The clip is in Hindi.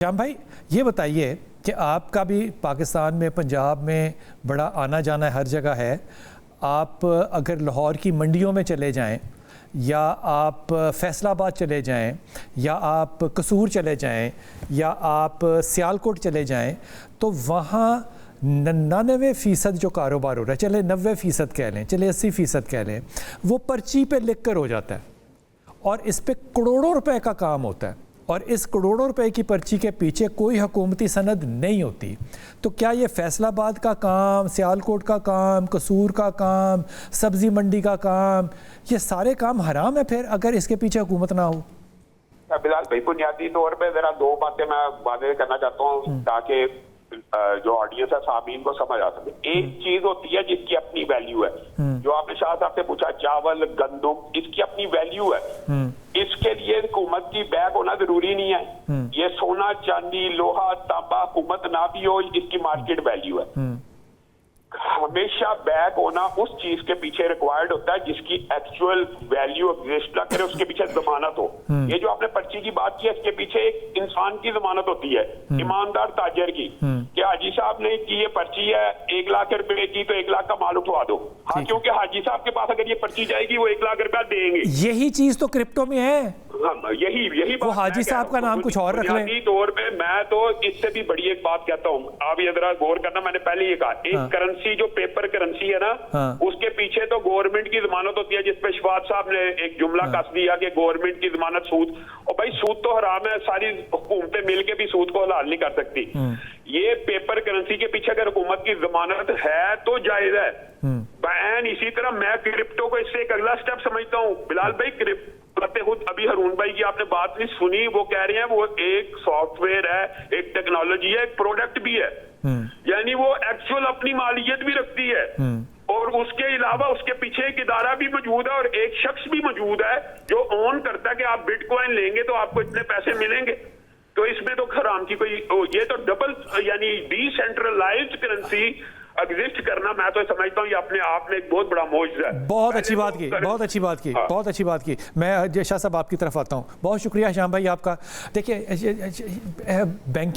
श्याम भाई, ये बताइए कि आपका भी पाकिस्तान में, पंजाब में बड़ा आना जाना हर जगह है। आप अगर लाहौर की मंडियों में चले जाएं, या आप फैसलाबाद चले जाएं, या आप कसूर चले जाएं, या आप सियालकोट चले जाएं, तो वहाँ 99% जो कारोबार हो रहा है, चले 90% कह लें, चले 80% कह लें, वो पर्ची पे लिख कर हो जाता है और इस पे करोड़ों रुपए का काम होता है। और इस करोड़ों रुपए की पर्ची के पीछे कोई हुकूमती सनद नहीं होती। तो क्या ये फैसलाबाद का काम, सियालकोट का काम, कसूर का काम, सब्जी मंडी का काम, ये सारे काम हराम है फिर अगर इसके पीछे हुकूमत ना हो? बिलाल भाई, बुनियादी तौर पे जरा दो बातें मैं वादे करना चाहता हूँ ताकि जो ऑडियंस है सामीन को समझ आ सके। एक चीज होती है जिसकी अपनी वैल्यू है, जो आपने शाह साहब से पूछा, चावल गंदुम, इसकी अपनी वैल्यू है। इसके लिए हुकूमत की बैग होना जरूरी नहीं है। ये सोना चांदी लोहा तांबा हुकूमत ना भी हो, इसकी मार्केट वैल्यू है। हमेशा बैक होना उस चीज के पीछे रिक्वायर्ड होता है जिसकी एक्चुअल वैल्यू एग्जिस्ट ना करे, उसके पीछे जमानत हो। ये जो आपने पर्ची की बात की है, इसके पीछे एक इंसान की जमानत होती है, ईमानदार ताजर की, कि हाजी साहब ने की ये पर्ची है 1 लाख रुपए की, तो 1 लाख का माल उठवा दो। हाँ, क्योंकि हाजी साहब के पास अगर ये पर्ची जाएगी वो 1 लाख रुपया देंगे। यही चीज तो क्रिप्टो में है। हाँ, यही वो हाजी साहब का नाम कुछ और रख लें। तौर पे मैं तो इससे भी बड़ी एक बात कहता हूँ, आप ये जरा गौर करना, मैंने पहले ये कहा, एक करेंसी जो पेपर करेंसी है ना, उसके पीछे तो गवर्नमेंट की जमानत होती है, जिसपे शफात साहब ने एक जुमला कस दिया कि गवर्नमेंट की जमानत सूद। और भाई सूद तो हराम है, सारी हुकूमतें मिलके भी सूद को हलाल नहीं कर सकती। ये पेपर करेंसी के पीछे अगर हुकूमत की जमानत है तो जायज है। बैन इसी तरह मैं क्रिप्टो को इससे एक अगला स्टेप समझता हूँ। बिलाल भाई, खुद अभी हरून भाई की आपने बात नहीं सुनी, वो कह रहे हैं वो एक सॉफ्टवेयर है, एक टेक्नोलॉजी है, एक प्रोडक्ट भी है, यानी वो एक्चुअल अपनी मालियत भी रखती है। और उसके अलावा उसके पीछे एक इदारा भी मौजूद है और एक शख्स भी मौजूद है जो ऑन करता है कि आप बिटकॉइन लेंगे तो आपको इतने पैसे मिलेंगे। तो इसमें तो हराम की कोई, ये तो डबल यानी डिसेंट्रलाइज्ड करेंसी एग्जिस्ट करना, मैं तो समझता हूँ ये अपने आप में एक बहुत बड़ा मौजज़ा है। बहुत अच्छी बात की, बहुत अच्छी बात की, बहुत अच्छी बात की। मैं शाह साहब आपकी तरफ आता हूँ। बहुत शुक्रिया श्याम भाई आपका। देखिए, बैंक